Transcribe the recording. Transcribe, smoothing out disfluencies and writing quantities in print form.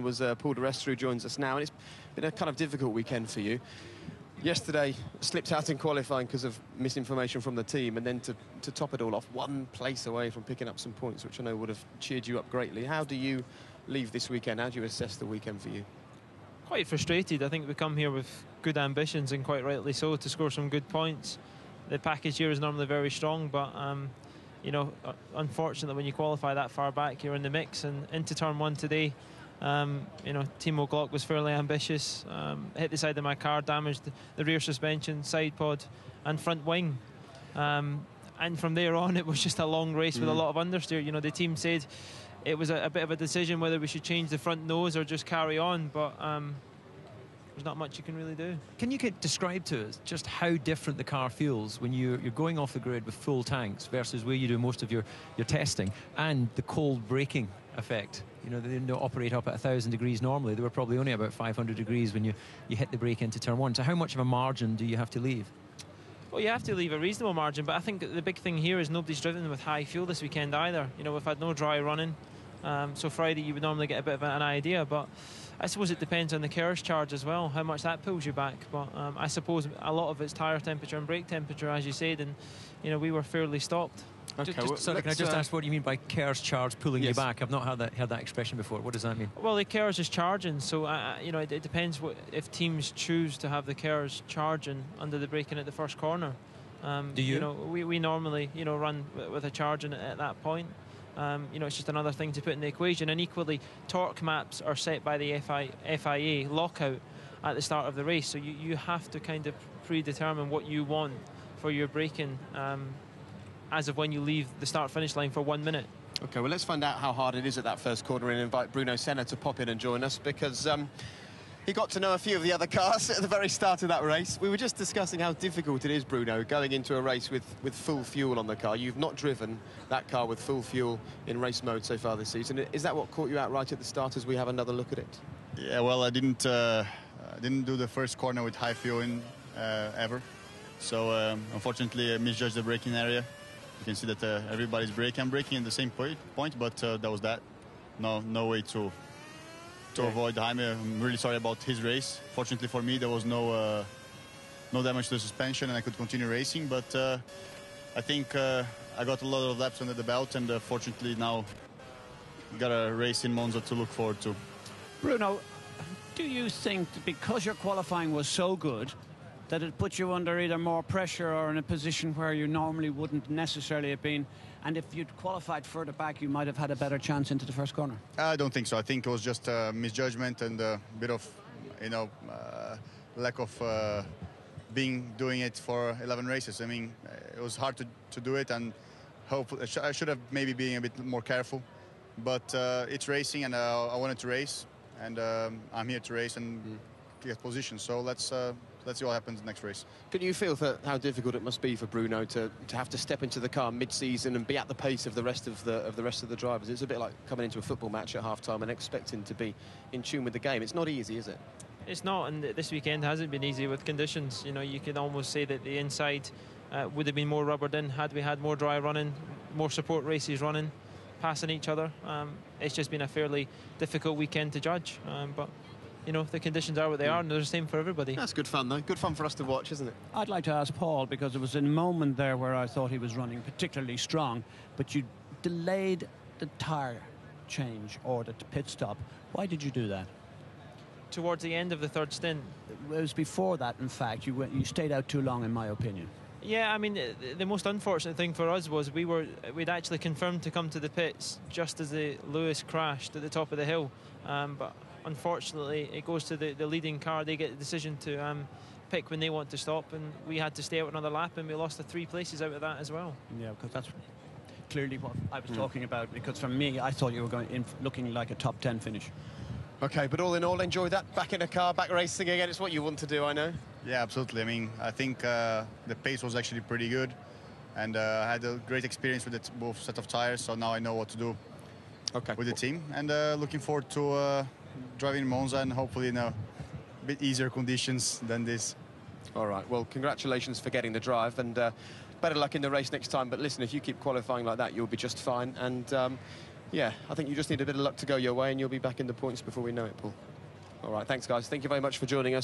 was Paul Resta, who joins us now, and it's been a kind of difficult weekend for you. Yesterday, slipped out in qualifying because of misinformation from the team, and then to top it all off, one place away from picking up some points, which I know would have cheered you up greatly. How do you leave this weekend? How do you assess the weekend for you? Quite frustrated. I think we come here with good ambitions, and quite rightly so, to score some good points. The package here is normally very strong, but you know, unfortunately, when you qualify that far back, you're in the mix. And into turn one today, you know, Timo Glock was fairly ambitious, hit the side of my car, damaged the rear suspension, side pod and front wing, and from there on it was just a long race with a lot of understeer. You know, the team said it was a bit of a decision whether we should change the front nose or just carry on, but there's not much you can really do. Can you describe to us just how different the car feels when you're going off the grid with full tanks versus where you do most of your testing, and the cold braking effect? You know, they don't operate up at 1,000 degrees normally. They were probably only about 500 degrees when you hit the brake into turn one. So how much of a margin do you have to leave? Well, you have to leave a reasonable margin, but I think the big thing here is nobody's driven with high fuel this weekend either. You know, we've had no dry running, so Friday you would normally get a bit of an idea, but I suppose it depends on the KERS charge as well, how much that pulls you back. But I suppose a lot of it's tyre temperature and brake temperature, as you said, and you know, we were fairly stopped. Okay, sorry, can I just ask what you mean by KERS charge pulling you back? I've not heard that expression before. What does that mean? Well, the KERS is charging, so you know, it depends if teams choose to have the KERS charging under the braking at the first corner. Do you? You know, we normally, you know, run with a charging at that point. You know, it's just another thing to put in the equation. And equally, torque maps are set by the FIA lockout at the start of the race, so you have to kind of predetermine what you want for your braking as of when you leave the start-finish line for 1 minute. Okay, well, let's find out how hard it is at that first corner and invite Bruno Senna to pop in and join us, because he got to know a few of the other cars at the very start of that race. We were just discussing how difficult it is, Bruno, going into a race with full fuel on the car. You've not driven that car with full fuel in race mode so far this season. Is that what caught you out right at the start as we have another look at it? Yeah, well, I didn't do the first corner with high fuel in ever. So, unfortunately, I misjudged the braking area. You can see that everybody's braking. I'm braking at the same point, but that was that. No way to avoid Jaime. I'm really sorry about his race. Fortunately for me, there was no damage to the suspension and I could continue racing. But I think I got a lot of laps under the belt, and fortunately now got a race in Monza to look forward to. Bruno, do you think that because your qualifying was so good that it put you under either more pressure or in a position where you normally wouldn't necessarily have been, and if you'd qualified further back you might have had a better chance into the first corner? I don't think so. I think it was just a misjudgment and a bit of, you know, lack of doing it for 11 races. I mean, it was hard to do it, and I should have maybe been a bit more careful, but it's racing, and I wanted to race, and I'm here to race and get position, so let's see what happens next race. Can you feel how difficult it must be for Bruno to have to step into the car mid-season and be at the pace of the rest of the drivers? It's a bit like coming into a football match at half-time and expecting to be in tune with the game. It's not easy, is it? It's not, and this weekend hasn't been easy with conditions. You know, you could almost say that the inside would have been more rubbered in had we had more dry running, more support races running, passing each other. It's just been a fairly difficult weekend to judge, but you know, the conditions are what they are, and they're the same for everybody. That's good fun, though. Good fun for us to watch, isn't it? I'd like to ask Paul, because there was a moment there where I thought he was running particularly strong, but you delayed the tyre change or the pit stop. Why did you do that? Towards the end of the third stint. It was before that, in fact. You stayed out too long, in my opinion. Yeah, I mean, the most unfortunate thing for us was we'd actually confirmed to come to the pits just as the Lewis crashed at the top of the hill, but unfortunately it goes to the leading car. They get the decision to pick when they want to stop, and we had to stay out another lap, and we lost the 3 places out of that as well. Yeah, because that's clearly what I was talking about, because for me I thought you were going in looking like a top 10 finish. Okay, but all in all, enjoy that. Back in a car, back racing again. It's what you want to do, I know. Yeah, absolutely. I mean, I think the pace was actually pretty good, and I had a great experience with both set of tires, so now I know what to do with the team, and looking forward to driving Monza, and hopefully in a bit easier conditions than this. All right, well, congratulations for getting the drive, and better luck in the race next time. But listen, if you keep qualifying like that, you'll be just fine. And Yeah, I think you just need a bit of luck to go your way and you'll be back in the points before we know it, Paul. All right, thanks, guys. Thank you very much for joining us.